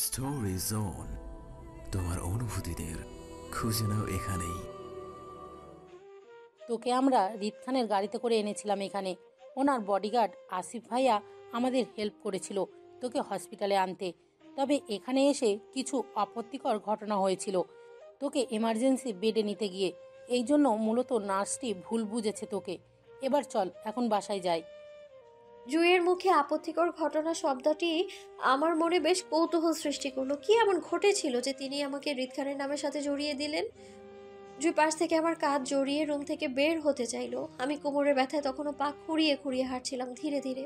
Story zone, তোমার অনুভূতিদের খুঁজে নাও এখানেই। তোকে আমরা রিদ খানের গাড়িতে করে এনেছিলাম এখানে। ওনার বডিগার্ড আসিফ ভাইয়া আমাদের হেল্প করেছিল তোকে হসপিটালে আনতে। তবে এখানে এসে কিছু আপত্তিকর ঘটনা হয়েছিল তোকে এমার্জেন্সি বেডে নিতে গিয়ে। এই জন্য মূলত নার্সটি ভুল বুঝেছে তোকে। এবার চল এখন বাসায় যাই। জুঁইয়ের মুখে আপত্তিকর ঘটনা শব্দটি আমার মনে বেশ কৌতূহল সৃষ্টি করলো। কি এমন ঘটেছিল যে তিনি আমাকে হৃদ খানের নামের সাথে জড়িয়ে দিলেন? জুঁই পাশ থেকে আমার কাঁধ জড়িয়ে রুম থেকে বের হতে চাইলো। আমি কোমরের ব্যথায় তখনও পা খুঁড়িয়ে খুঁড়িয়ে হাঁটছিলাম ধীরে ধীরে।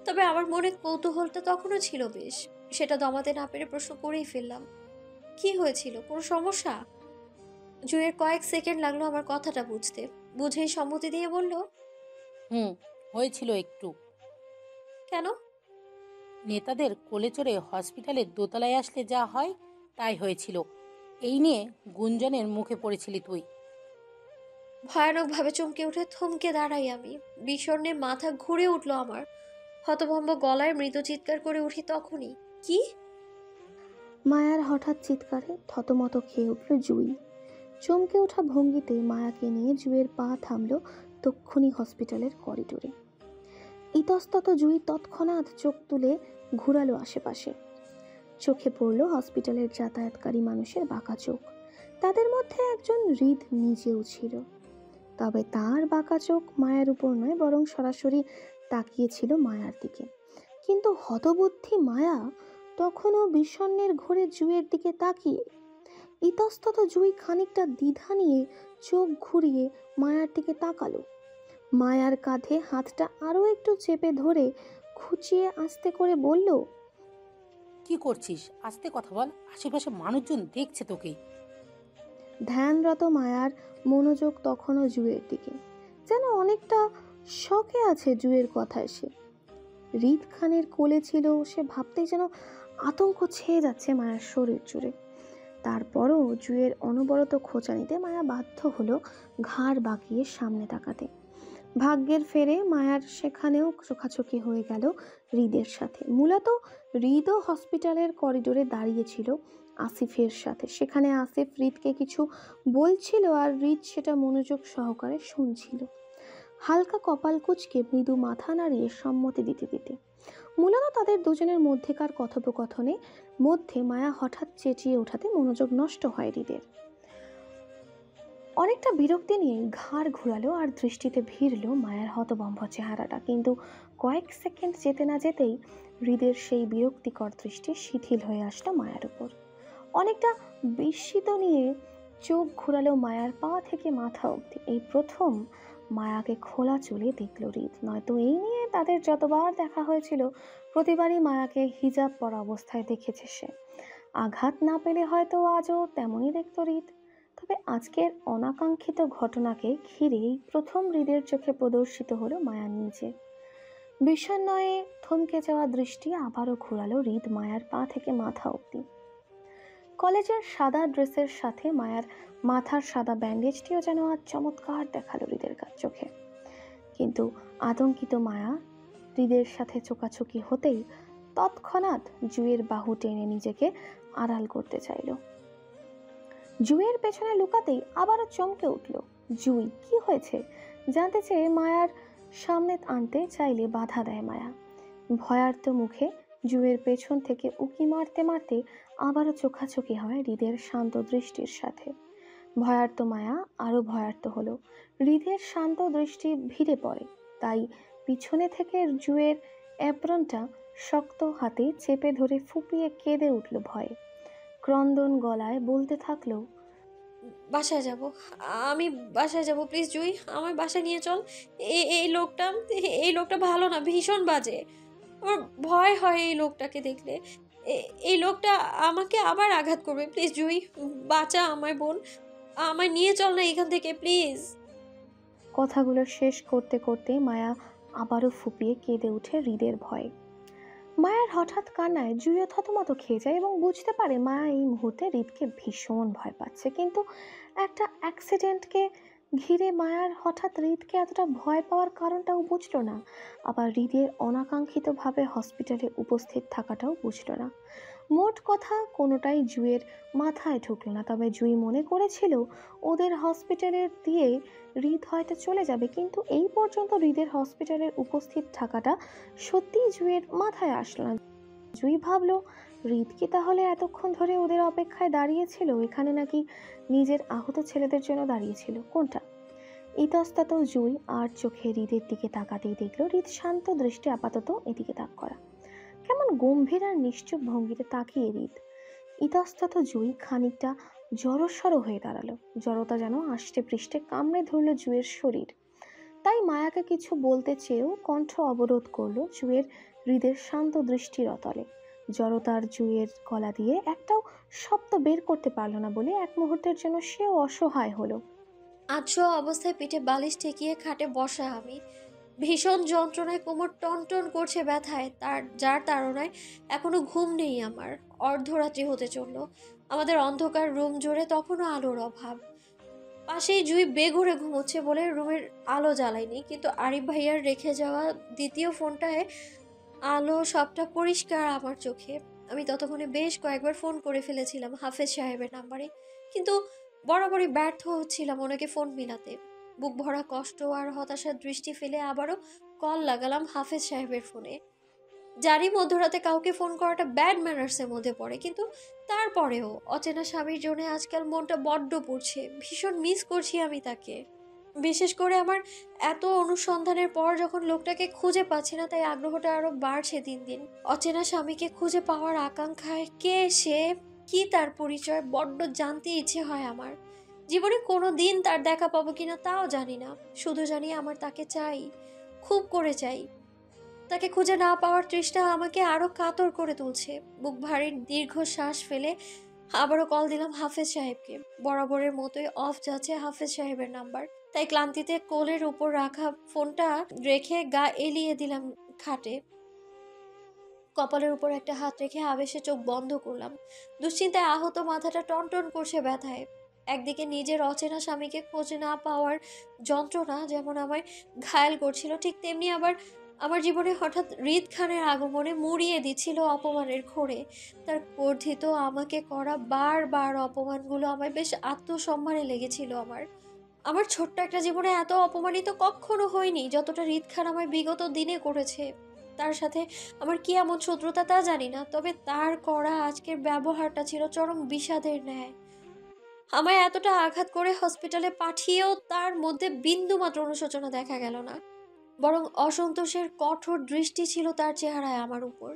তবে আমার মনে কৌতূহলটা তখনও ছিল বেশ। সেটা দমাতে না পেরে প্রশ্ন করেই ফেললাম, কি হয়েছিল? কোনো সমস্যা? জুঁইয়ের কয়েক সেকেন্ড লাগলো আমার কথাটা বুঝতে। বুঝেই সম্মতি দিয়ে বলল, হয়েছিল একটু। কেন? নেতাদের কোলে চড়ে হসপিটালের দোতলায় আসলে যা হয় তাই হয়েছিল। এই নিয়ে গুঞ্জনের মুখে পড়েছিলি তুই। ভয়ানকভাবে চমকে উঠে থমকে দাঁড়াই আমি। বিষণ্ণে মাথা ঘুরে উঠল আমার। হতভম্ব গলায় মৃদু চিৎকার করে উঠি তখনই। কি? মায়ার হঠাৎ চিৎকারে থতমত খেয়ে উঠল জুই। চমকে ওঠা ভঙ্গিতে মায়াকে নিয়ে জুইয়ের পা থামল তক্ষুনি হসপিটালের করিডোরে। ইতস্তত জুই তৎক্ষণাৎ চোখ তুলে ঘুরালো আশেপাশে। চোখে পড়ল হসপিটালের যাতায়াতকারী মানুষের বাঁকা চোখ। তাদের মধ্যে একজন হৃদ নিজেও ছিল। তবে তার বাঁকা চোখ মায়ার উপর নয়, বরং সরাসরি তাকিয়েছিল মায়ার দিকে। কিন্তু হতবুদ্ধি মায়া তখনও বিষণ্ণের ঘোরে জুইয়ের দিকে তাকিয়ে। ইতস্তত জুই খানিকটা দ্বিধা নিয়ে চোখ ঘুরিয়ে মায়ার দিকে তাকালো। মায়ার কাঁধে হাতটা আরো একটু চেপে ধরে খুঁচিয়ে আস্তে করে বলল, কি করছিস? আস্তে কথা বল, আশেপাশে মানুষজন দেখছে তোকে। ধ্যানরত মায়ার মনোযোগ তখনও জুয়ের দিকে। যেন অনেকটা শখে আছে জুয়ের কথায় সে। হৃদ খানের কোলে ছিল সে, ভাবতেই যেন আতঙ্ক ছেয়ে যাচ্ছে মায়ার শরীর জুড়ে। তারপরও জুয়ের অনবরত খোঁচানিতে মায়া বাধ্য হলো ঘাড় বাঁকিয়ে সামনে তাকাতে। ভাগ্যের ফেরে মায়ার সেখানেও চোখাচোখি হয়ে গেল হৃদের সাথে। মূলত হৃদও হসপিটালের করিডোরে দাঁড়িয়েছিল আসিফের সাথে। সেখানে আসিফ হৃদকে কিছু বলছিল আর হৃদ সেটা মনোযোগ সহকারে শুনছিল, হালকা কপাল কুঁচকে মৃদু মাথা নাড়িয়ে সম্মতি দিতে দিতে। মূলত তাদের দুজনের মধ্যেকার কথোপকথনে মধ্যে মায়া হঠাৎ চেঁচিয়ে ওঠাতে মনোযোগ নষ্ট হয় হৃদের। অনেকটা বিরক্তি নিয়ে ঘাড় ঘুরালো আর দৃষ্টিতে ভিড়ল মায়ের হতভম্ব চেহারাটা। কিন্তু কয়েক সেকেন্ড যেতে না যেতেই হৃদের সেই বিরক্তিকর দৃষ্টি শিথিল হয়ে আসলো মায়ার উপর। অনেকটা বিস্মিত নিয়ে চোখ ঘুরালো মায়ার পা থেকে মাথা অবধি। এই প্রথম মায়াকে খোলা চুলে দেখল হৃদ। নয়তো এই নিয়ে তাদের যতবার দেখা হয়েছিল প্রতিবারই মায়াকে হিজাব পরা অবস্থায় দেখেছে সে। আঘাত না পেলে হয়তো আজও তেমনই দেখত হৃদ। তবে আজকের অনাকাঙ্ক্ষিত ঘটনাকে ঘিরেই প্রথম হৃদের চোখে প্রদর্শিত হলো মায়ার নিজে। বিষণ্ণয়ে থমকে যাওয়া দৃষ্টি আবারও ঘোরালো হৃদ মায়ার পা থেকে মাথা অবধি। কলেজের সাদা ড্রেসের সাথে মায়ার মাথার সাদা ব্যান্ডেজটিও যেন আজ চমৎকার দেখালো হৃদের চোখে। কিন্তু আতঙ্কিত মায়া হৃদের সাথে চোকাচোকি হতেই তৎক্ষণাৎ জুয়ের বাহু টেনে নিজেকে আড়াল করতে চাইল। জুইয়ের পেছনে লুকাতেই আবারও চমকে উঠল জুই। কি হয়েছে জানতে চেয়ে মায়ার সামনে আনতে চাইলে বাধা দেয় মায়া। ভয়ার্ত মুখে জুইয়ের পেছন থেকে উকি মারতে মারতে আবারও চোখাচোখি হয় হৃদের শান্ত দৃষ্টির সাথে। ভয়ার্ত মায়া আরো ভয়ার্ত হলো। হৃদের শান্ত দৃষ্টি ভিড়ে পড়ে, তাই পিছনে থেকে জুইয়ের অ্যাপ্রনটা শক্ত হাতে চেপে ধরে ফুপিয়ে কেঁদে উঠল ভয়ে। ক্রন্দন গলায় বলতে থাকলো, বাসায় যাব, আমি বাসায় যাব, প্লিজ জুই, আমার বাসায় নিয়ে চল। এই লোকটা, এই লোকটা ভালো না, ভীষণ বাজে। আমার ভয় হয় এই লোকটাকে দেখলে। এই লোকটা আমাকে আবার আঘাত করবে। প্লিজ জুই, বাঁচা আমায় বোন, আমায় নিয়ে চল না এখান থেকে প্লিজ। কথাগুলো শেষ করতে করতে মায়া আবারও ফুপিয়ে কেঁদে ওঠে হৃদের ভয়ে। মায়ার হঠাৎ কান্নায় জুইও থতমত খেয়ে যায় এবং বুঝতে পারে মায়া এই মুহূর্তে হৃদকে ভীষণ ভয় পাচ্ছে। কিন্তু একটা অ্যাক্সিডেন্টকে ঘিরে মায়ার হঠাৎ হৃদকে এতটা ভয় পাওয়ার কারণটাও বুঝলো না। আবার হৃদের অনাকাঙ্ক্ষিতভাবে হসপিটালে উপস্থিত থাকাটাও বুঝলো না। মোট কথা কোনোটাই জুঁইয়ের মাথায় ঢুকলো না, তবে জুঁই মনে করেছিল ওদের হসপিটালের দিয়ে হৃদ হয়তো চলে যাবে, কিন্তু এই পর্যন্ত হৃদের হসপিটালের উপস্থিত থাকাটা সত্যিই জুঁইয়ের মাথায় আসলো না। জুঁই ভাবলো, হৃদ কি তাহলে এতক্ষণ ধরে ওদের অপেক্ষায় দাঁড়িয়েছিল, এখানে নাকি নিজের আহত ছেলেদের জন্য দাঁড়িয়েছিল, কোনটা? ইতস্তত জুঁই আর চোখে হৃদের দিকে তাকাতেই দেখলো হৃদ শান্ত দৃষ্টি আপাতত এদিকে তাক করা, কেমন গম্ভীর আর নিশ্চুপ ভঙ্গিতে তাকিয়ে হৃদ। ইতস্তত জুঁই খানিকটা জড়সড় হয়ে দাঁড়ালো, জড়তা যেন আষ্টে পৃষ্ঠে কামড়ে ধরল জুঁইয়ের শরীর। তাই মায়াকে কিছু বলতে চেয়েও কণ্ঠ অবরোধ করলো জুঁইয়ের হৃদের শান্ত দৃষ্টির অতলে। জড়তার জুঁইয়ের গলা দিয়ে একটাও শব্দ বের করতে পারলো না বলে এক মুহূর্তের জন্য সেও অসহায় হলো। আধশোয়া অবস্থায় পিঠে বালিশ ঠেকিয়ে খাটে বসা আমি। ভীষণ যন্ত্রণায় কোমর টনটন করছে ব্যথায়, যার তাড়নায় এখনো ঘুম নেই আমার। অর্ধরাত্রি হতে চলল। আমাদের অন্ধকার রুম জুড়ে তখনও আলোর অভাব। পাশেই জুঁই বেঘোরে ঘুমোচ্ছে বলে রুমের আলো জ্বালাইনি, কিন্তু আরিফ ভাইয়ার রেখে যাওয়া দ্বিতীয় ফোনটায় আলো সবটা পরিষ্কার আমার চোখে। আমি ততক্ষণে বেশ কয়েকবার ফোন করে ফেলেছিলাম হাফেজ সাহেবের নাম্বারে, কিন্তু বরাবরই ব্যর্থ হচ্ছিলাম ওনাকে ফোন মিলাতে। বুক ভরা কষ্ট আর হতাশার দৃষ্টি ফেলে আবারও কল লাগালাম হাফেজ সাহেবের ফোনে। জানি মধ্যরাতে কাউকে ফোন করাটা ব্যাড ম্যানার্সের মধ্যে পড়ে, কিন্তু তারপরেও অচেনা স্বামীর জন্য আজকাল মনটা বড্ড পড়ছে। ভীষণ মিস করছি আমি তাকে। বিশেষ করে আমার এত অনুসন্ধানের পর যখন লোকটাকে খুঁজে পাচ্ছি না, তাই আগ্রহটা আরো বাড়ছে দিন দিন। অচেনা স্বামীকে খুঁজে পাওয়ার আকাঙ্ক্ষায় কে সে, কি তার পরিচয়, বড্ড জানতে ইচ্ছে হয় আমার। জীবনে কোনো দিন তার দেখা পাবো কিনা তাও জানি না, শুধু জানি আমার তাকে চাই, খুব করে চাই। তাকে খুঁজে না পাওয়ার তৃষ্ণা আমাকে আরো কাতর করে তুলছে। বুক ভারী দীর্ঘ শ্বাস ফেলে আবারও কল দিলাম হাফেজ সাহেবকে। বরাবরের মতোই অফ যাচ্ছে হাফেজ সাহেবের নাম্বার, তাই ক্লান্তিতে কোলের উপর রাখা ফোনটা রেখে গা এলিয়ে দিলাম খাটে। কপালের উপর একটা হাত রেখে আবেশে চোখ বন্ধ করলাম। দুশ্চিন্তায় আহত মাথাটা টনটন করছে ব্যথায়। একদিকে নিজের অচেনা স্বামীকে খোঁজ না পাওয়ার যন্ত্রণা যেমন আমায় ঘায়েল করছিল, ঠিক তেমনি আবার আমার জীবনে হঠাৎ হৃদ খানের আগমনে মুড়িয়ে দিচ্ছিল অপমানের ঘোরে। তার বর্ধিত আমাকে করা বারবার অপমানগুলো আমায় বেশ আত্মসম্মানে লেগেছিল। আমার আমার ছোট্ট একটা জীবনে এত অপমানিত কখনো হয়নি যতটা হৃদ খান আমায় বিগত দিনে করেছে। তার সাথে আমার কি এমন শত্রুতা তা জানি না, তবে তার করা আজকের ব্যবহারটা ছিল চরম বিষাদের ন্যায়। আমায় এতটা আঘাত করে হসপিটালে পাঠিয়েও তার মধ্যে বিন্দুমাত্র অনুশোচনা দেখা গেল না, বরং অসন্তোষের কঠোর দৃষ্টি ছিল তার চেহারায় আমার উপর।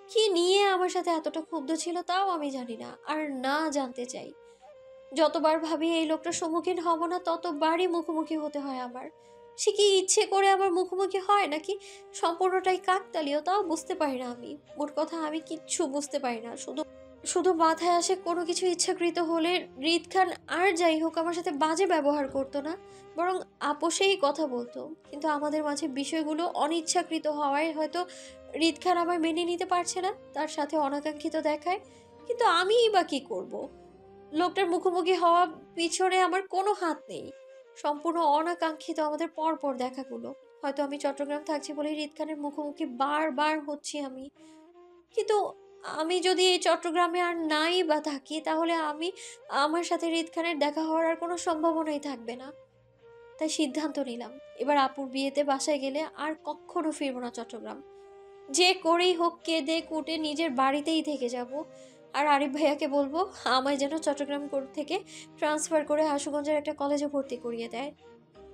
কি নিয়ে আমার সাথে এতটা ক্ষুব্ধ ছিল তাও আমি জানি না, আর না জানতে চাই। যতবার ভাবি এই লোকটার সম্মুখীন হব না, ততবারই মুখোমুখি হতে হয় আমার। সে কি ইচ্ছে করে আমার মুখোমুখি হয়, নাকি সম্পূর্ণটাই কাকতালীয় তাও বুঝতে পারি না আমি। মোট কথা আমি কিচ্ছু বুঝতে পারি না। শুধু শুধু মাথায় আসে কোনো কিছু ইচ্ছাকৃত হলে হৃদ খান আর যাই হোক আমার সাথে বাজে ব্যবহার করতো না, বরং আপোষেই কথা বলতো। কিন্তু আমাদের মাঝে বিষয়গুলো অনিচ্ছাকৃত হওয়ায় হয়তো হৃদ খান আমায় মেনে নিতে পারছে না, তার সাথে অনাকাঙ্ক্ষিত দেখায়। কিন্তু আমিই বা কি করব? লোকটার মুখোমুখি হওয়া পিছনে আমার কোনো হাত নেই। সম্পূর্ণ অনাকাঙ্ক্ষিত আমাদের পরপর দেখাগুলো। হয়তো আমি চট্টগ্রাম থাকছি বলে হৃদ খানের মুখোমুখি বারবার হচ্ছি আমি। কিন্তু আমি যদি এই চট্টগ্রামে আর নাই বা থাকি, তাহলে আমার সাথে হৃদ খানের দেখা হওয়ার আর কোনো সম্ভাবনাই থাকবে না। তাই সিদ্ধান্ত নিলাম, এবার আপুর বিয়েতে বাসায় গেলে আর কখনো ফিরবো না চট্টগ্রাম। যে করেই হোক কেঁদে কুটে নিজের বাড়িতেই থেকে যাব। আর আরিফ ভাইয়াকে বলবো আমায় যেন চট্টগ্রাম থেকে ট্রান্সফার করে আশুগঞ্জের একটা কলেজে ভর্তি করিয়ে দেয়।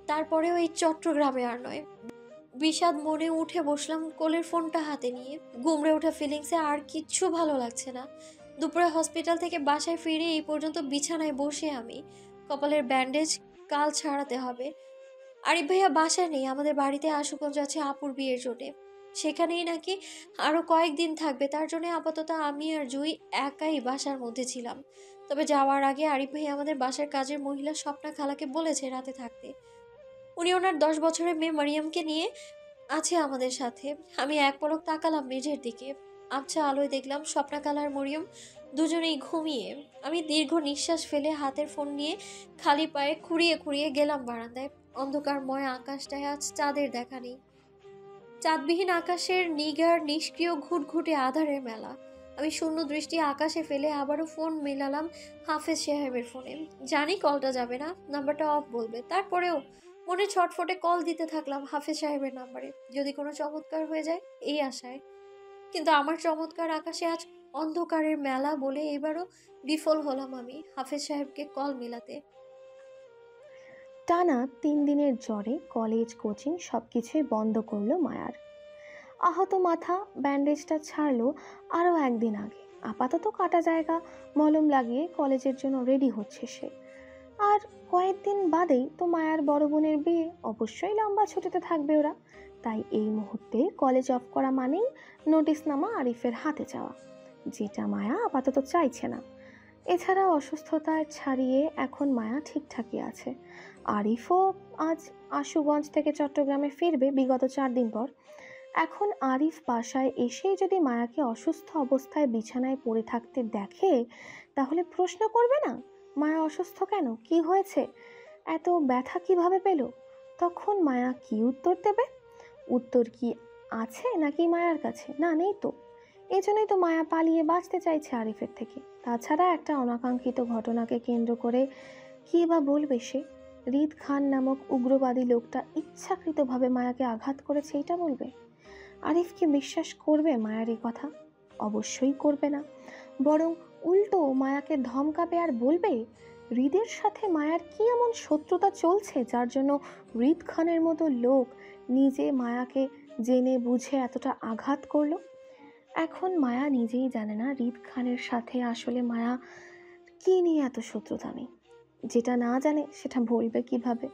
তারপরেও এই চট্টগ্রামে আর নয়। বিষাদ মনে উঠে বসলাম কোলের ফোনটা হাতে নিয়ে। গুমড়ে ওঠা ফিলিংসে আর কিচ্ছু ভালো লাগছে না। দুপুরে হসপিটাল থেকে বাসায় ফিরে এই পর্যন্ত বিছানায় বসে আমি। কপালের ব্যান্ডেজ কাল ছাড়াতে হবে। আরিফ ভাইয়া বাসায় নেই, আমাদের বাড়িতে আশুগঞ্জ আছে আপুর বিয়ের জন্যে। সেখানেই নাকি আরো কয়েকদিন থাকবে, তার জন্য আপাতত আমি আর জুই একাই বাসার মধ্যে ছিলাম। তবে যাওয়ার আগে আরিফ ভাই আমাদের বাসার কাজের মহিলা স্বপ্না খালাকে বলেছে রাতে থাকতে। উনি ওনার 10 বছরের মেয়ে মারিয়ামকে নিয়ে আছে আমাদের সাথে। আমি এক পলক তাকালাম মেঝের দিকে। আবছা আলোয় দেখলাম স্বপ্না খালা আর মরিয়ম দুজনেই ঘুমিয়ে। আমি দীর্ঘ নিঃশ্বাস ফেলে হাতের ফোন নিয়ে খালি পায়ে খুঁড়িয়ে খুঁড়িয়ে গেলাম বারান্দায়। অন্ধকারময় আকাশটায় আজ চাঁদের দেখা নেই। চাঁদবিহীন আকাশের নিগার নিষ্ক্রিয় ঘুটঘুটে আধারের মেলা। আমি শূন্য দৃষ্টি আকাশে ফেলে আবারও ফোন মেলালাম হাফেজ সাহেবের ফোনে। জানি কলটা যাবে না, নাম্বারটা অফ বলবে, তারপরেও মনে ছটফটে কল দিতে থাকলাম হাফেজ সাহেবের নাম্বারে, যদি কোনো চমৎকার হয়ে যায় এই আশায়। কিন্তু আমার চমৎকার আকাশে আজ অন্ধকারের মেলা বলে এবারও বিফল হলাম আমি হাফেজ সাহেবকে কল মেলাতে। টানা 3 দিনের জ্বরে কলেজ কোচিং সবকিছুই বন্ধ করলো মায়ার। আহত মাথা ব্যান্ডেজটা ছাড়লো আরও একদিন আগে। আপাতত কাটা জায়গা মলম লাগিয়ে কলেজের জন্য রেডি হচ্ছে সে। আর কয়েকদিন বাদেই তো মায়ার বড় বোনের বিয়ে, অবশ্যই লম্বা ছুটিতে থাকবে ওরা। তাই এই মুহূর্তে কলেজ অফ করা মানেই নোটিশনামা আরিফের হাতে যাওয়া, যেটা মায়া আপাতত চাইছে না। এছাড়া অসুস্থতার ছাড়িয়ে এখন মায়া ঠিকঠাকই আছে। আরিফও আজ আশুগঞ্জ থেকে চট্টগ্রামে ফিরবে বিগত 4 দিন পর। এখন আরিফ বাসায় এসেই যদি মায়াকে অসুস্থ অবস্থায় বিছানায় পড়ে থাকতে দেখে, তাহলে প্রশ্ন করবে না মায়া অসুস্থ কেন, কি হয়েছে, এত ব্যথা কিভাবে পেল? তখন মায়া কি উত্তর দেবে? উত্তর কি আছে নাকি মায়ার কাছে? না, নেই তো। এই জন্যই তো মায়া পালিয়ে বাঁচতে চাইছে আরিফের থেকে। তাছাড়া একটা অনাকাঙ্ক্ষিত ঘটনাকে কেন্দ্র করে কী বা বলবে সে? রিদ খান নামক উগ্রবাদী লোকটা ইচ্ছাকৃতভাবে মায়াকে আঘাত করেছে এটা বলবে? আরিফ কি বিশ্বাস করবে মায়ার এই কথা? অবশ্যই করবে না, বরং উল্টো মায়াকে ধমকাবে আর বলবে হৃদের সাথে মায়ার কি এমন শত্রুতা চলছে যার জন্য হৃদ খানের মতো লোক নিজে মায়াকে জেনে বুঝে এতটা আঘাত করলো। এখন মায়া নিজেই জানে না হৃদ খানের সাথে আসলে মায়া কি নিয়ে এত শত্রুতা নেই। যেটা না জানে সেটা বলবে কিভাবে?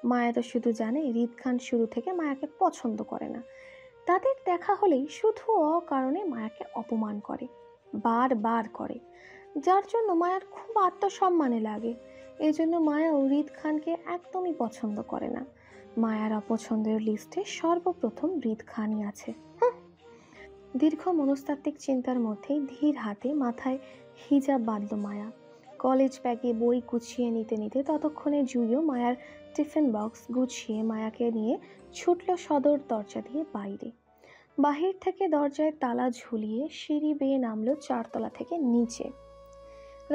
মায়া তো শুধু জানে হৃদ খান শুরু থেকে মায়াকে পছন্দ করে না। তাদের দেখা হলেই শুধু অকারণে মায়াকে অপমান করে, বারবার করে, যার জন্য মায়ার খুব আত্মসম্মানে লাগে। এই জন্য মায়া হৃদ খানকে একদমই পছন্দ করে না। মায়ার অপছন্দের লিস্টে সর্বপ্রথম হৃদ খানই আছে। দীর্ঘ মনস্তাত্ত্বিক চিন্তার মধ্যেই ধীর হাতে মাথায় হিজাব বাঁধল মায়া। কলেজ ব্যাগে বই গুছিয়ে নিতে নিতে ততক্ষণে জুইও মায়ার টিফিন বক্স গুছিয়ে মায়াকে নিয়ে ছুটল সদর দরজা দিয়ে বাইরে। বাহির থেকে দরজায় তালা ঝুলিয়ে সিঁড়ি বেয়ে নামলো 4 তলা থেকে নিচে।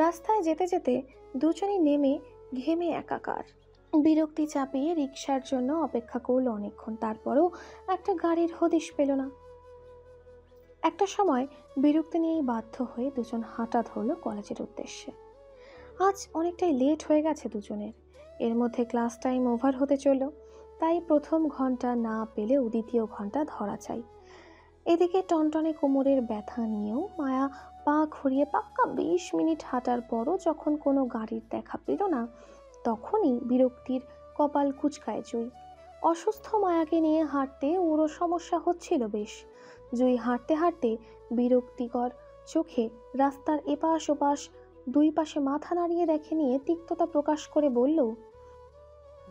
রাস্তায় যেতে যেতে দুজনই নেমে ঘেমে একাকার। বিরক্তি চাপিয়ে রিকশার জন্য অপেক্ষা করলো অনেকক্ষণ, তারপরও একটা গাড়ির হদিশ পেল না। একটা সময় বিরক্তি নিয়েই বাধ্য হয়ে দুজন হাঁটা ধরলো কলেজের উদ্দেশ্যে। আজ অনেকটাই লেট হয়ে গেছে দুজনের। এর মধ্যে ক্লাস টাইম ওভার হতে চলল, তাই প্রথম ঘন্টা না পেলেও দ্বিতীয় ঘন্টা ধরা চাই। এদিকে টনটনে কোমরের ব্যথা নিয়েও মায়া পা ঘুরিয়ে পাক্কা 20 মিনিট হাঁটার পরও যখন কোনো গাড়ির দেখা পেল না, তখনই বিরক্তির কপাল কুঁচকায় জুই। অসুস্থ মায়াকে নিয়ে হাঁটতে ওরও সমস্যা হচ্ছিল বেশ। জুই হাঁটতে হাঁটতে বিরক্তিকর চোখে রাস্তার এপাশ ওপাশ 2 পাশে মাথা নাড়িয়ে দেখে নিয়ে তিক্ততা প্রকাশ করে বলল,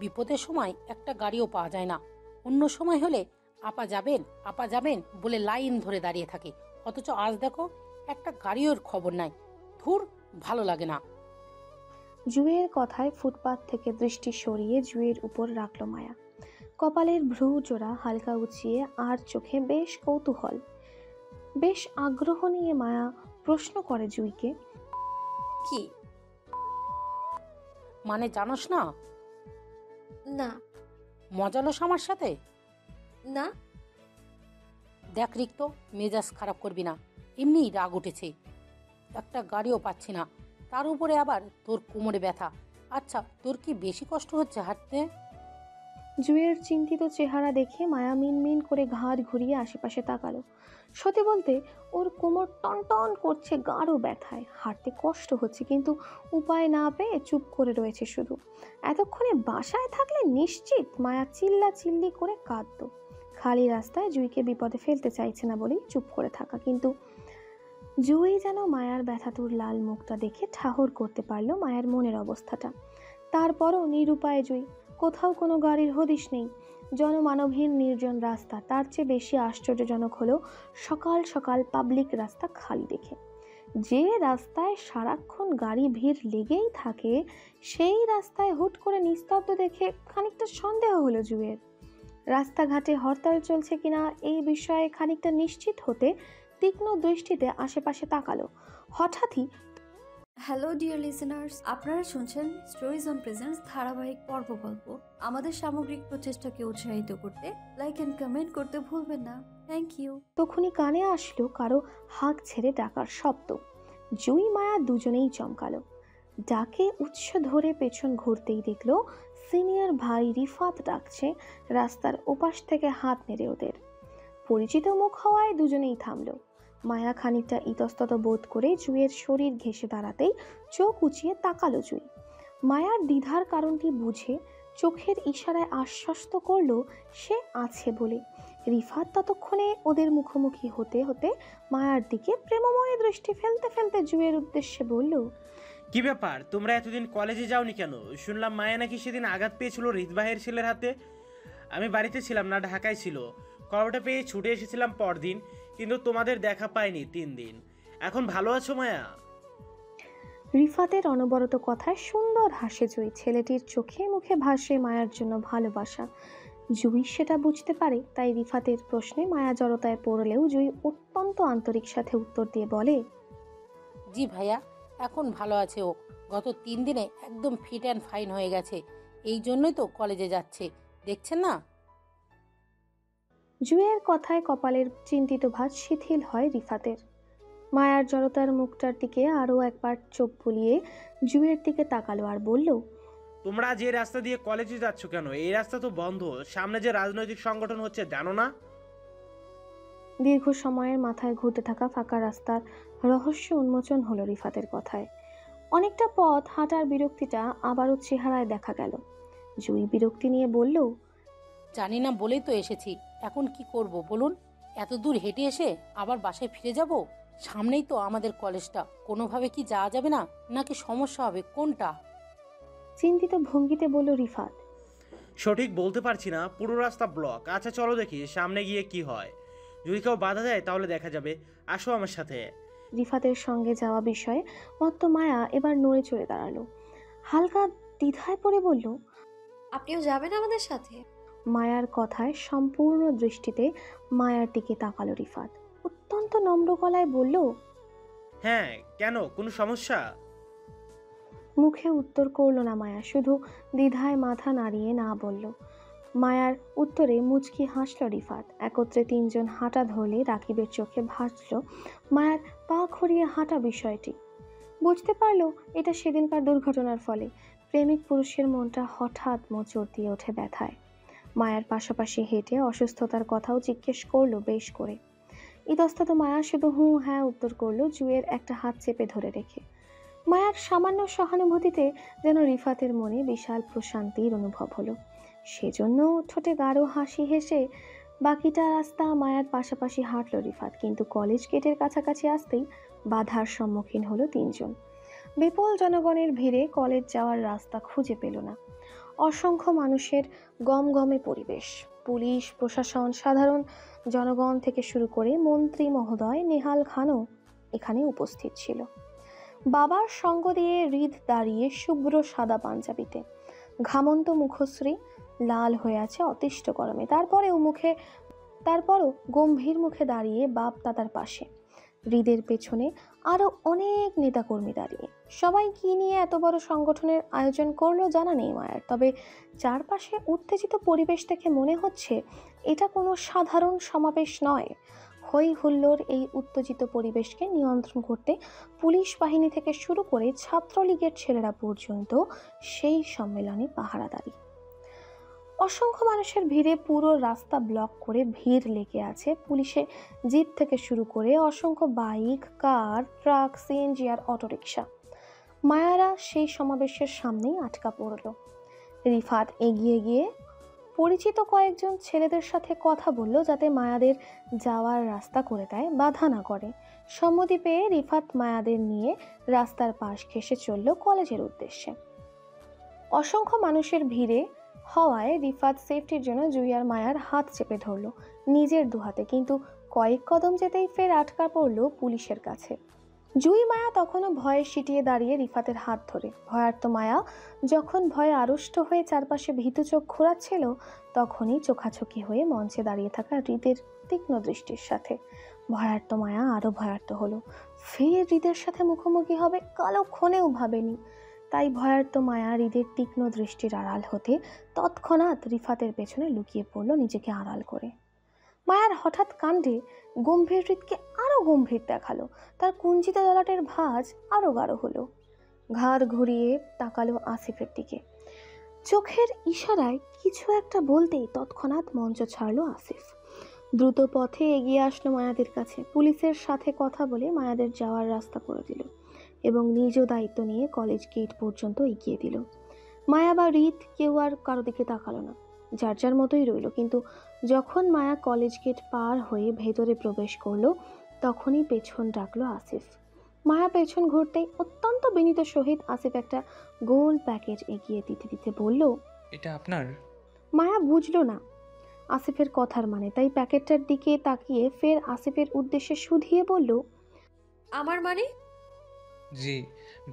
বিপদের সময় একটা গাড়িও পাওয়া যায় না। অন্য সময় হলে আপা যাবেন আপা যাবেন বলে লাইন ধরে দাঁড়িয়ে থাকে, অথচ আজ দেখো একটা গাড়িওর খবর নাই। ধুর, ভালো লাগে না। জুয়ের কথায় ফুটপাত থেকে দৃষ্টি সরিয়ে জুয়ের উপর রাখল মায়া। কপালের ভ্রু জোড়া হালকা উঁচিয়ে আর চোখে বেশ কৌতূহল, বেশ আগ্রহ নিয়ে মায়া প্রশ্ন করে জুইকে, কি? মানে জানোস না? না। মজালো আমার সাথে? না। দেখ রিক্ত, মেজাজ খারাপ করবি না, এমনি রাগ উঠেছে। একটা গাড়িও পাচ্ছি না, তার উপরে আবার তোর কোমরে ব্যথা। আচ্ছা, তোর কি বেশি কষ্ট হচ্ছে হাঁটতে? জুয়ের চিন্তিত চেহারা দেখে মায়া মিনমিন করে ঘাড় ঘুরিয়ে আশেপাশে তাকালো। সত্যি বলতে ওর কোমর টনটন করছে গাঢ় ব্যথায়, হাঁটতে কষ্ট হচ্ছে, কিন্তু উপায় না পেয়ে চুপ করে রয়েছে শুধু। এতক্ষণে বাসায় থাকলে নিশ্চিত মায়া চিল্লা চিল্লি করে কাঁদতো। খালি রাস্তায় জুইকে বিপদে ফেলতে চাইছে না বলেই চুপ করে থাকা, কিন্তু জুই যেন মায়ার ব্যথাতুর লাল মুখটা দেখে ঠাহর করতে পারলো মায়ের মনের অবস্থাটা। তারপরও নিরুপায় জুই। কোথাও কোনো গাড়ির হদিশ নেই, জনমানবহীন নির্জন রাস্তা। তার চেয়ে বেশি আশ্চর্যজনক হলো সকাল সকাল পাবলিক রাস্তা খালি দেখে। যে রাস্তায় সারাক্ষণ গাড়ি ভিড় লেগেই থাকে, সেই রাস্তায় হুট করে নিস্তব্ধ দেখে খানিকটা সন্দেহ হলো জুয়ের। রাস্তাঘাটে হরতাল চলছে কিনা এই বিষয়ে খানিকটা নিশ্চিত হতে তীক্ষ্ণ দৃষ্টিতে আশেপাশে তাকালো। হঠাৎই হ্যালো ডিয়ার লিসেনার্স, আপনারা শুনছেন স্টোরিজ অন প্রেজেন্টস ধারাবাহিক পর্ব গল্প। আমাদের সামগ্রিক প্রচেষ্টাকে উৎসাহিত করতে লাইক অ্যান্ড কমেন্ট করতে ভুলবেন না। Thank you. তখনই কানে আসলো কারো হাঁক ছেড়ে ডাকার শব্দ। জুই মায়া দুজনেই চমকালো। ডাকে উৎস ধরে পেছন ঘুরতেই দেখলো সিনিয়র ভাই রিফাত ডাকছে রাস্তার ওপাশ থেকে হাত নেড়ে ওদের। পরিচিত মুখ হওয়ায় দুজনেই থামলো। মায়া খানিকটা ইতস্তত বোধ করে জুইয়ের শরীর ঘেঁষে দাঁড়াতেই চোখ উঁচিয়ে তাকালো জুই। মায়ার দ্বিধার কারণটি বুঝে চোখের ইশারায় আশ্বস্ত করলো সে আছে বলে। রিফাত ততক্ষণে ওদের মুখোমুখি হতে হতে মায়ার দিকে প্রেমময় দৃষ্টি ফেলতে ফেলতে জুইয়ের উদ্দেশ্যে বলল, কি ব্যাপার, তোমরা এতদিন কলেজে যাওনি কেন? শুনলাম মায়া নাকি সেদিন আঘাত পেয়েছিল হৃদ ভাইয়ের ছেলের হাতে। আমি বাড়িতে ছিলাম না, ঢাকায় ছিল। খবরটা পেয়ে ছুটে এসেছিলাম পরদিন, কিন্তু তোমাদের দেখা পাইনি 3 দিন। এখন ভালো আছো মায়া? রিফাতের অনবরত কথায় সুন্দর হাসে জুই। ছেলেটির চোখে মুখে ভাসে মায়ার জন্য ভালোবাসা। জুই সেটা বুঝতে পারে, তাই রিফাতের প্রশ্নে মায়া জড়তায় পড়লেও জুই অত্যন্ত আন্তরিক সাথে উত্তর দিয়ে বলে, জি ভাইয়া, এখন ভালো আছে ও। গত 3 দিনে একদম ফিট অ্যান্ড ফাইন হয়ে গেছে। এই জন্যই তো কলেজে যাচ্ছে, দেখছেন না? জুইয়ের কথায় কপালের চিন্তিত ভাঁজ শিথিল হয় রিফাতের। মায়ার জড়তার মুখটার দিকে আরও একবার চোখ বুলিয়ে জুইয়ের দিকে তাকালো আর বলল, তোমরা যে রাস্তা দিয়ে কলেজে যাচ্ছ কেন? এই রাস্তা তো বন্ধ। সামনে যে রাজনৈতিক সংগঠন হচ্ছে জানো না? দীর্ঘ সময়ের মাথায় ঘুরতে থাকা ফাঁকা রাস্তার রহস্য উন্মোচন হলো রিফাতের কথায়। অনেকটা পথ হাঁটার বিরক্তিটা আবারও চেহারায় দেখা গেল। জুই বিরক্তি নিয়ে বলল, জানি না বলেই তো এসেছি। এখন কি করব বলুন? এত দূর হেঁটে এসে আবার বাসায় ফিরে যাব? সামনেই তো আমাদের কলেজটা। কোনোভাবে কি যাওয়া যাবে না, নাকি সমস্যা হবে? কোনটা? চিন্তিত ভঙ্গিতে বলল রিফাত। সঠিক বলতে পারছি না, পুরো রাস্তা ব্লক। আচ্ছা চলো দেখি সামনে গিয়ে কি হয়। যদি কেউ বাধা দেয় তাহলে দেখা যাবে। আসো আমার সাথে। রিফাতের সঙ্গে যাওয়া বিষয়ে মত্ত মায়া এবার নড়ে চড়ে দাঁড়ালো। হালকা দ্বিধায় পড়ে বলল, আপনিও যাবেন আমাদের সাথে? মায়ার কথায় সম্পূর্ণ দৃষ্টিতে মায়ার দিকে তাকালো রিফাত। অত্যন্ত নম্র গলায় বলল, হ্যাঁ, কেন? কোনো সমস্যা? মুখে উত্তর করলো না মায়া, শুধু দ্বিধায় মাথা নাড়িয়ে না বলল। মায়ার উত্তরে মুচকি হাসল রিফাত। একত্রে 3 জন হাঁটা ধরলে রাকিবের চোখে ভাসল মায়ার পা খড়িয়ে হাঁটা বিষয়টি। বুঝতে পারলো এটা সেদিনকার দুর্ঘটনার ফলে। প্রেমিক পুরুষের মনটা হঠাৎ মোচড় দিয়ে ওঠে ব্যথায়। মায়ার পাশাপাশি হেঁটে অসুস্থতার কথাও জিজ্ঞেস করলো বেশ করে। ইতস্তত মায়া শুধু হুঁ হ্যাঁ উত্তর করলো, জুয়ের একটা হাত চেপে ধরে রেখে। মায়ার সামান্য সহানুভূতিতে যেন রিফাতের মনে বিশাল প্রশান্তির অনুভব হলো। সেজন্য ঠোঁটে গাঢ় হাসি হেসে বাকিটা রাস্তা মায়ার পাশাপাশি হাঁটল রিফাত। কিন্তু কলেজ গেটের কাছাকাছি আসতেই বাধার সম্মুখীন হলো 3 জন। বিপুল জনগণের ভিড়ে কলেজ যাওয়ার রাস্তা খুঁজে পেল না। অসংখ্য মানুষের গমগমে পরিবেশ। পুলিশ প্রশাসন, সাধারণ জনগণ থেকে শুরু করে মন্ত্রী মহোদয় নেহাল খানও এখানে উপস্থিত ছিল। বাবার সঙ্গ দিয়ে হৃদ দাঁড়িয়ে শুভ্র সাদা পাঞ্জাবিতে, ঘামন্ত মুখশ্রী লাল হয়ে আছে অতিষ্ঠ গরমে। তারপরও গম্ভীর মুখে দাঁড়িয়ে বাপ দাদার পাশে। হৃদের পেছনে আরও অনেক নেতাকর্মী দাঁড়িয়ে। সবাই কি নিয়ে এত বড় সংগঠনের আয়োজন করলো জানা নেই মায়ের, তবে চারপাশে উত্তেজিত পরিবেশ দেখে মনে হচ্ছে এটা কোনো সাধারণ সমাবেশ নয়। হই হুল্লোড় এই উত্তেজিত পরিবেশকে নিয়ন্ত্রণ করতে পুলিশ বাহিনী থেকে শুরু করে ছাত্রলীগের ছেলেরা পর্যন্ত সেই সম্মেলনে পাহারাদারি। অসংখ্য মানুষের ভিড়ে পুরো রাস্তা ব্লক করে ভিড় লেগে আছে। পুলিশের জিপ থেকে শুরু করে অসংখ্য বাইক, কার, ট্রাক, সিএনজি আর অটোরিকশা। মায়ারা সেই সমাবেশের সামনেই আটকা পড়ল। রিফাত এগিয়ে গিয়ে পরিচিত কয়েকজন ছেলেদের সাথে কথা বলল যাতে মায়াদের যাওয়ার রাস্তা করে দেয়, বাধা না করে। সম্মতি পেয়ে রিফাত মায়াদের নিয়ে রাস্তার পাশ ঘেঁষে চলল কলেজের উদ্দেশ্যে। অসংখ্য মানুষের ভিড়ে হওয়ায় রিফাত সেফটির জন্য জুই আর মায়ার হাত চেপে ধরল নিজের দুহাতে, কিন্তু কয়েক কদম যেতেই ফের আটকা পড়ল পুলিশের কাছে। জুই মায়া তখনও ভয়ে সিটিয়ে দাঁড়িয়ে রিফাতের হাত ধরে। ভয়ার্ত মায়া যখন ভয়ে আড়ষ্ট হয়ে চারপাশে ভীতু চোখ ঘোরাচ্ছিল, তখনই চোখাচোখি হয়ে মঞ্চে দাঁড়িয়ে থাকা হৃদের তীক্ষ্ণ দৃষ্টির সাথে ভয়ার্ত মায়া আরও ভয়ার্ত হলো। ফের হৃদের সাথে মুখোমুখি হবে কালক্ষণেও ভাবেনি। তাই ভয়ার্ত মায়া হৃদের তীক্ষ্ণ দৃষ্টির আড়াল হতে তৎক্ষণাৎ রিফাতের পেছনে লুকিয়ে পড়ল নিজেকে আড়াল করে। মায়ার হঠাৎ কাণ্ডে গম্ভীর হৃদকে আরও গম্ভীর দেখালো। তার কুঞ্চিত ললাটের ভাঁজ আরও গাঢ় হলো। ঘাড় ঘুরিয়ে তাকালো আসিফের দিকে। চোখের ইশারায় কিছু একটা বলতেই তৎক্ষণাৎ মঞ্চ ছাড়লো আসিফ। দ্রুত পথে এগিয়ে আসলো মায়াদের কাছে। পুলিশের সাথে কথা বলে মায়াদের যাওয়ার রাস্তা করে দিল এবং নিজও দায়িত্ব নিয়ে কলেজ গেট পর্যন্ত এগিয়ে দিল। মায়া বা হৃদ কেউ আর কারো দিকে তাকালো না, যার যার মতোই রইল। কিন্তু যখন মায়া কলেজ গেট পার হয়ে ভেতরে প্রবেশ করলো তখনই পেছন ডাকলো আসিফ। মায়া পেছন ঘুরতেই অত্যন্ত বিনীত সহিত আসিফ একটা গোল প্যাকেট এগিয়ে দিতে দিতে বলল, এটা আপনার? মায়া বুঝলো না আসিফের কথার মানে, তাই প্যাকেটটার দিকে তাকিয়ে ফের আসিফের উদ্দেশ্যে শুধিয়ে বলল, আমার মানে? জি,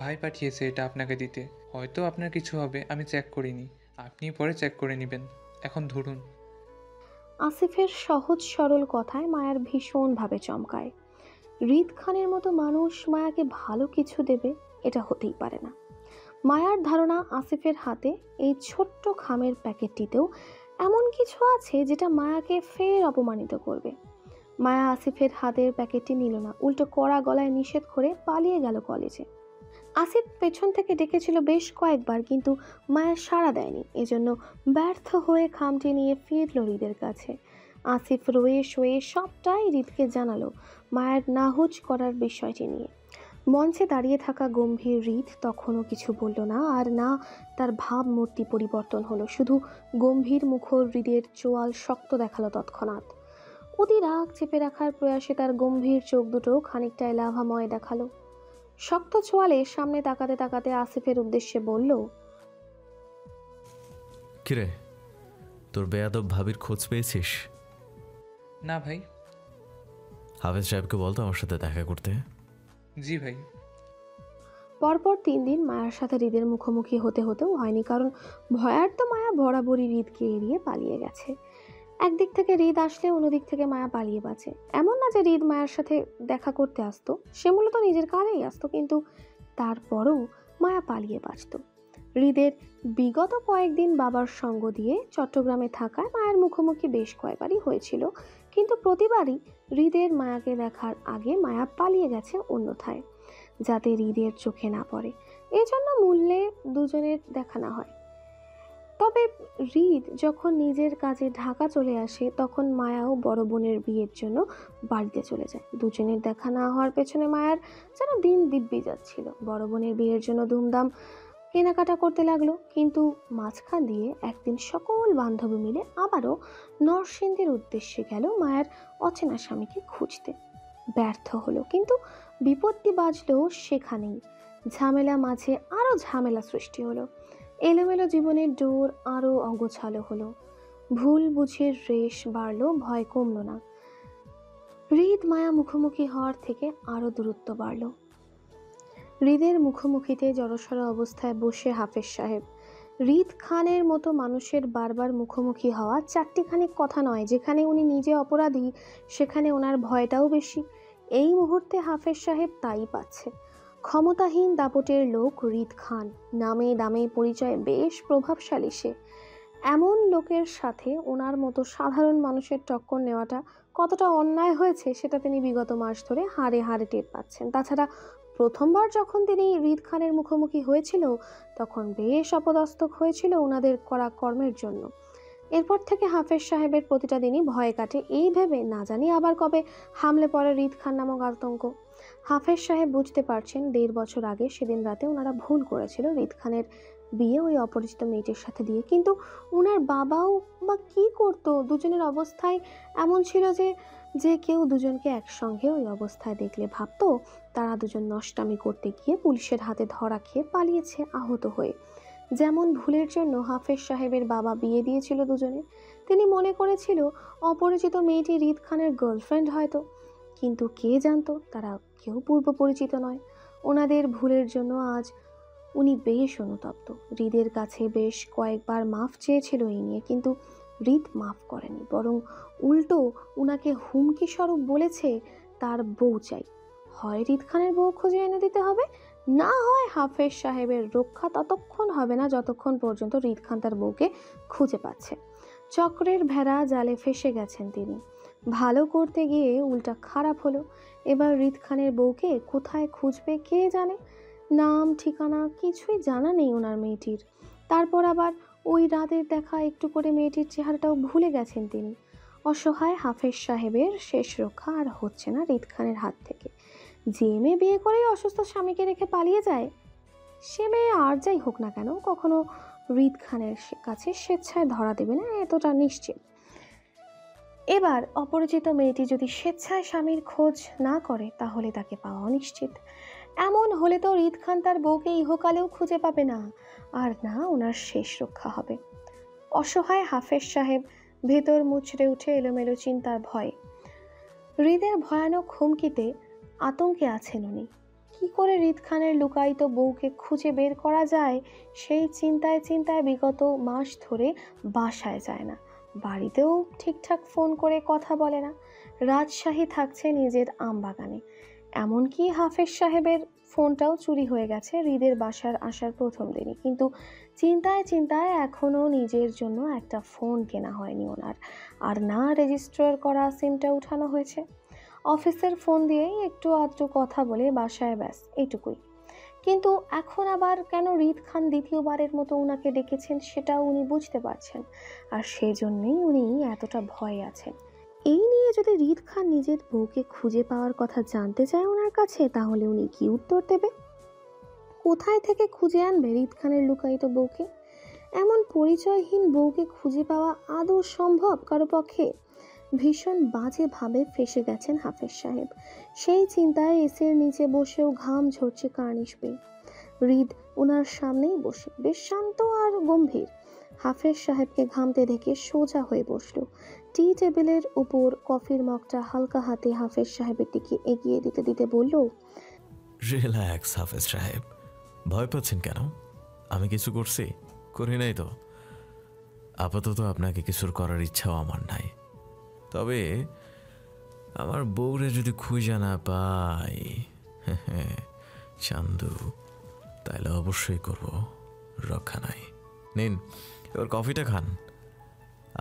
ভাই পাঠিয়েছে এটা আপনাকে দিতে। হয়তো আপনার কিছু হবে, আমি চেক করিনি, আপনি পরে চেক করে নেবেন। এখন ধরুন। আসিফের সহজ সরল কথায় মায়ার ভীষণভাবে চমকায়। হৃদ খানের মতো মানুষ মায়াকে ভালো কিছু দেবে, এটা হতেই পারে না। মায়ার ধারণা আসিফের হাতে এই ছোট্ট খামের প্যাকেটটিতেও এমন কিছু আছে যেটা মায়াকে ফের অপমানিত করবে। মায়া আসিফের হাতের প্যাকেটটি নিল না, উল্টো কড়া গলায় নিষেধ করে পালিয়ে গেল কলেজে। আসিফ পেছন থেকে ডেকেছিল বেশ কয়েকবার, কিন্তু মায়া সাড়া দেয়নি। এজন্য ব্যর্থ হয়ে খামটি নিয়ে ফিরল হৃদের কাছে। আসিফ রয়ে শোয়ে সবটাই হৃদকে জানালো মায়ের নাহুচ করার বিষয়টি নিয়ে। মঞ্চে দাঁড়িয়ে থাকা গম্ভীর হৃদ তখনও কিছু বলল না, আর না তার ভাবমূর্তি পরিবর্তন হলো। শুধু গম্ভীর মুখর হৃদের চোয়াল শক্ত দেখালো তৎক্ষণাৎ। অতি রাগ চেপে রাখার প্রয়াসে তার গম্ভীর চোখ দুটো খানিকটা লাভাময় দেখালো। শক্ত চোয়ালে সামনে তাকাতে তাকাতে আসিফের উদ্দেশ্যে বলল, কিরে, তোর বেয়াদব ভাবির খোঁজ পেয়েছিস? না ভাই। হাফেজ সাহেবকে বলতো আমার সাথে দেখা করতে। জি ভাই। পরপর 3 দিন মায়ার সাথে হৃদের মুখোমুখি হতে হতেও হয়নি, কারণ ভয়ার্ত মায়া বরাবরই হৃদকে এড়িয়ে পালিয়ে গেছে। একদিক থেকে হৃদ আসলে অন্যদিক থেকে মায়া পালিয়ে বাঁচে। এমন না যে হৃদ মায়ার সাথে দেখা করতে আসতো, সে মূলত নিজের কাজেই আসতো, কিন্তু তারপরও মায়া পালিয়ে বাঁচত। হৃদের বিগত কয়েকদিন বাবার সঙ্গ দিয়ে চট্টগ্রামে থাকায় মায়ের মুখোমুখি বেশ কয়েকবারই হয়েছিল, কিন্তু প্রতিবারই হৃদের মায়াকে দেখার আগে মায়া পালিয়ে গেছে অন্যথায়, যাতে হৃদের চোখে না পড়ে। এজন্য মূল্যে দুজনের দেখা না হয়। তবে হৃদ যখন নিজের কাজে ঢাকা চলে আসে তখন মায়াও বড় বোনের বিয়ের জন্য বাড়িতে চলে যায়। দুজনের দেখা না হওয়ার পেছনে মায়ার যেন দিন দিব্যি যাচ্ছিল। বড় বোনের বিয়ের জন্য ধুমধাম কেনাকাটা করতে লাগলো, কিন্তু মাঝখান দিয়ে একদিন সকল বান্ধবী মিলে আবারও নরসিংদীর উদ্দেশ্যে গেল মায়ের অচেনা স্বামীকে খুঁজতে। ব্যর্থ হলো, কিন্তু বিপত্তি বাজলো সেখানেই। ঝামেলা মাঝে আরও ঝামেলা সৃষ্টি হলো। এলোমেলো জীবনের ডোর আরও অগোছালো হলো। ভুল বুঝির রেশ বাড়লো, ভয় কমলো না। হৃদ মায়া মুখোমুখি হওয়ার থেকে আরও দূরত্ব বাড়ল। হৃদের মুখোমুখিতে জড়সড় অবস্থায় বসে হাফেজ সাহেব। হৃদ খানের মতো মানুষের বারবার মুখোমুখি হওয়া চারটিখানি কথা নয়। যেখানে উনি নিজে অপরাধী সেখানে ওনার ভয়টাও বেশি। এই মুহূর্তে হাফেজ সাহেব তাই পাচ্ছে। ক্ষমতাহীন দাপটের লোক হৃদ খান, নামে দামে পরিচয় বেশ প্রভাবশালী সে। এমন লোকের সাথে ওনার মতো সাধারণ মানুষের টক্কর নেওয়াটা কতটা অন্যায় হয়েছে সেটা তিনি বিগত মাস ধরে হাড়ে হাড়ে টের পাচ্ছেন। তাছাড়া প্রথমবার যখন তিনি হৃদ খানের মুখোমুখি হয়েছিল তখন বেশ অপদস্থ হয়েছিল ওনাদের করা কর্মের জন্য। এরপর থেকে হাফেজ সাহেবের প্রতিটা দিনই ভয় কাটে, এই ভেবে না জানি আবার কবে হামলে পড়ে হৃদ খান নামক আতঙ্ক। হাফেজ সাহেব বুঝতে পারছেন 1.5 বছর আগে সেদিন রাতে ওনারা ভুল করেছিল হৃদ খানের বিয়ে ওই অপরিচিত মেয়েটির সাথে দিয়ে। কিন্তু ওনার বাবাও বা কি করতো? দুজনের অবস্থায় এমন ছিল যে কেউ দুজনকে একসঙ্গে ওই অবস্থায় দেখলে ভাবতো তারা দুজন নষ্টামি করতে গিয়ে পুলিশের হাতে ধরা খেয়ে পালিয়েছে আহত হয়ে। যেমন ভুলের জন্য হাফেজ সাহেবের বাবা বিয়ে দিয়েছিল দুজনে। তিনি মনে করেছিল অপরিচিত মেয়েটি হৃদ খানের গার্লফ্রেন্ড হয়তো, কিন্তু কে জানতো তারা কেউ পূর্ব পরিচিত নয়। ওনাদের ভুলের জন্য আজ উনি বেশ অনুতপ্ত। হৃদের কাছে বেশ কয়েকবার মাফ চেয়েছিল এই নিয়ে, কিন্তু হৃদ মাফ করেনি, বরং উল্টো উনাকে হুমকি স্বরূপ বলেছে তার বউ চাই। হয় রিদ খানের বউ খুঁজে এনে দিতে হবে, না হয় হাফেজ সাহেবের রক্ষা ততক্ষণ হবে না যতক্ষণ পর্যন্ত রিদ খান তার বউকে খুঁজে পাচ্ছে। চক্রের ভেড়া জালে ফেসে গেছেন তিনি। ভালো করতে গিয়ে উল্টা খারাপ হলো। এবার রিদ খানের বউকে কোথায় খুঁজবে কে জানে। নাম ঠিকানা কিছুই জানা নেই ওনার মেয়েটির। তারপর আবার ওই রাতের দেখা একটু করে মেয়েটির চেহারাটাও ভুলে গেছেন তিনি। অসহায় হাফেজ সাহেবের শেষ রক্ষা আর হচ্ছে না রিদ খানের হাত থেকে। যে মেয়ে বিয়ে করেই অসুস্থ স্বামীকে রেখে পালিয়ে যায়, সে মেয়ে আর যাই হোক না কেন কখনো রিদ খানের কাছে স্বেচ্ছায় ধরা দেবে না, এতটা নিশ্চিত। এবার অপরিচিত মেয়েটি যদি স্বেচ্ছায় স্বামীর খোঁজ না করে তাহলে তাকে পাওয়া নিশ্চিত। এমন হলে তো রিদ খান তার বউকে ইহকালেও খুঁজে পাবে না, আর না ওনার শেষ রক্ষা হবে। অসহায় হাফেজ সাহেব ভেতর মুচড়ে উঠে এলোমেলো চিন্তার ভয়ে। হৃদের ভয়ানক হুমকিতে আতঙ্কে আছেন উনি। কি করে রিদ খানের লুকায়িত বউকে খুঁজে বের করা যায় সেই চিন্তায় চিন্তায় বিগত মাস ধরে বাসায় যায় না, বাড়িতেও ঠিকঠাক ফোন করে কথা বলে না। রাজশাহী থাকছে নিজের আমবাগানে। এমনকি হাফেজ সাহেবের ফোনটাও চুরি হয়ে গেছে হৃদের বাসার আসার প্রথম দিনই। কিন্তু চিন্তায় চিন্তায় এখনও নিজের জন্য একটা ফোন কেনা হয়নি ওনার, আর না রেজিস্টার করা সিমটা উঠানো হয়েছে। অফিসের ফোন দিয়েই একটু আধটু কথা বলে বাসায় ব্যাস এইটুকুই। কিন্তু এখন আবার কেন রিদ খান দ্বিতীয়বারের মতো ওনাকে ডেকেছেন সেটাও উনি বুঝতে পারছেন, আর সেজন্যই উনি এতটা ভয়ে আছেন। এই নিয়ে যদি রিদ খান নিজের বউকে খুঁজে পাওয়ার কথা জানতে চায় ওনার কাছে, তাহলে উনি কি উত্তর দেবে? কোথায় থেকে খুঁজে আনবে রিদ খানের লুকায়িত বউকে? এমন পরিচয়হীন বউকে খুঁজে পাওয়া আদৌ সম্ভব কারো পক্ষে? ভীষণ বাজেভাবে ফেসে গেছেন হাফেজ সাহেব। সেই চিন্তায় এসির নিচে বসেও ঘাম ঝরছে কার্নিশ বেয়ে। হৃদ ওনার সামনেই বসে বেশ শান্ত আর গম্ভীর। হাফেজ সাহেবকে ঘামতে দেখে সোজা হয়ে বসলো। টি টেবিলের উপর কফির মগটা হালকা হাতে হাফেজ সাহেবের দিকে এগিয়ে দিতে দিতে বলল, রিল্যাক্স হাফেজ সাহেব, ভয় পাচ্ছেন কেন? আমি কিছু করছি? করি নাই তো। আপাতত আপনাকে কিছুর করার ইচ্ছাও আমার নাই। তবে আমার বউরে যদি খুঁজে না পাই চান্দু, তাইলে অবশ্যই করব, রক্ষা নাই। নিন এবার কফিটা খান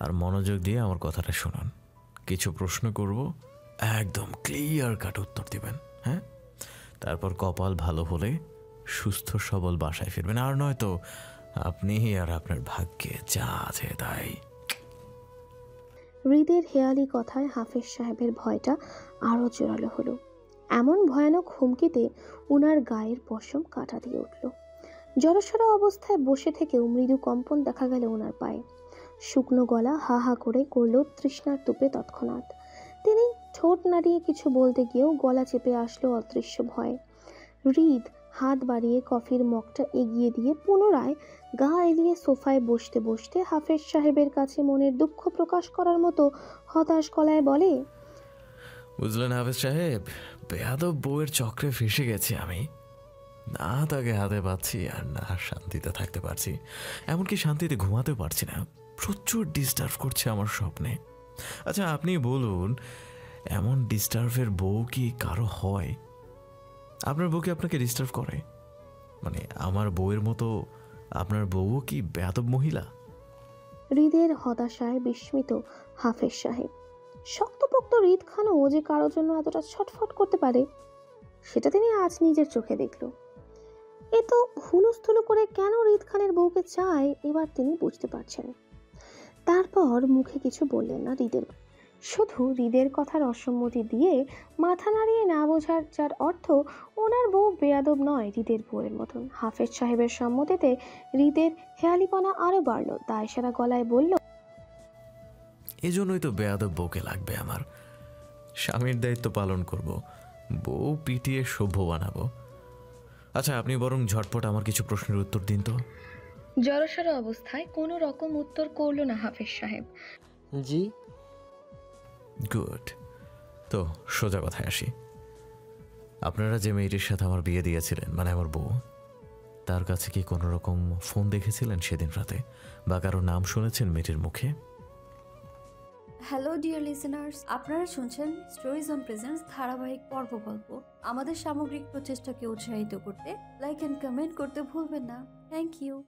আর মনোযোগ দিয়ে আমার কথাটা শুনুন। কিছু প্রশ্ন করব, একদম ক্লিয়ার কাট উত্তর দিবেন, হ্যাঁ? তারপর কপাল ভালো হলে সুস্থ সবল বাসায় ফিরবেন, আর নয়তো আপনি আর আপনার ভাগ্যে যা আছে তাই। হৃদের হেয়ালি কথায় হাফেজ সাহেবের ভয়টা আরও জোরালো হলো। এমন ভয়ানক হুমকিতে উনার গায়ের পশম কাটা দিয়ে উঠল। জড়সড় অবস্থায় বসে থেকেও মৃদু কম্পন দেখা গেল ওনার পায়ে। শুকনো গলা হা হা করে করল তৃষ্ণার তুপে তৎক্ষণাৎ। তিনি ঠোঁট নাড়িয়ে কিছু বলতে গিয়েও গলা চেপে আসলো অদৃশ্য ভয়ে। হৃদ হাত বাড়িয়ে কফির মগটা এগিয়ে দিয়ে পুনরায় গা এলিয়ে সোফায় বসতে বসতে হাফেজ সাহেবের কাছে মনের দুঃখ প্রকাশ করার মতো হতাশ গলায় বলে, বুঝলেন হাফেজ সাহেব, বেয়াদব বউয়ের চক্রে ফেসে গেছি আমি। না তাকে হাতে পাচ্ছি আর না শান্তিতে থাকতে পারছি, এমনকি শান্তিতে ঘুমাতে পারছি না। প্রচুর ডিস্টার্ব করছে আমার স্বপ্নে। আচ্ছা আপনি বলুন, এমন ডিস্টার্বের বউ কি কারো হয়? আপনার বউ কি আপনাকে ডিস্টার্ব করে? মানে আমার বউয়ের মতো আপনার বউও কি বেয়াদব মহিলা? হৃদের হতাশায় বিস্মিত হাফেজ সাহেব। শক্তপোক্ত হৃদ খানও যে কারোর জন্য এতটা ছটফট করতে পারে সেটা তিনি আজ নিজের চোখে দেখল। এ তো হুলস্থুলো করে কেন হৃদ খানের বউকে চায় এবার তিনি বুঝতে পারছেন। তারপর মুখে কিছু বললেন না হৃদের, শুধু হৃদের কথার অসম্মতি দিয়ে মাথা নাড়িয়ে না বোঝার, যার অর্থ ওনার বউ বেয়াদব নয় হৃদের বউয়ের মতন। হাফেজ সাহেবের সম্মতিতে হৃদের হেয়ালিপনা আরো বাড়ল। দায়সারা গলায় বলল, এই জন্যই তো বেয়াদব বউকে লাগবে আমার। স্বামীর দায়িত্ব পালন করব, বউ পিটিয়ে সভ্য বানাবো। আচ্ছা আপনি বরং ঝটপট আমার কিছু প্রশ্নের উত্তর দিন তো। জড়সড় অবস্থায় কোনো রকম উত্তর করল না হাফেজ সাহেব। জি। গুড। তো সোজা কথায় আসি, আপনারা যে মেয়েটির সাথে আমার বিয়ে দিয়েছিলেন, মানে আমার বউ, তার কাছে কি কোনো রকম ফোন দেখেছিলেন সেদিন রাতে, বা কারো নাম শুনেছেন মেয়েটির মুখে? হ্যালো ডিয়ার লিসেনার্স, আপনারা শুনছেন স্টোরিজ অন প্রেজেন্স ধারাবাহিক পর্ব গল্প। আমাদের সামগ্রিক প্রচেষ্টাকে উৎসাহিত করতে লাইক অ্যান্ড কমেন্ট করতে ভুলবেন না। Thank you.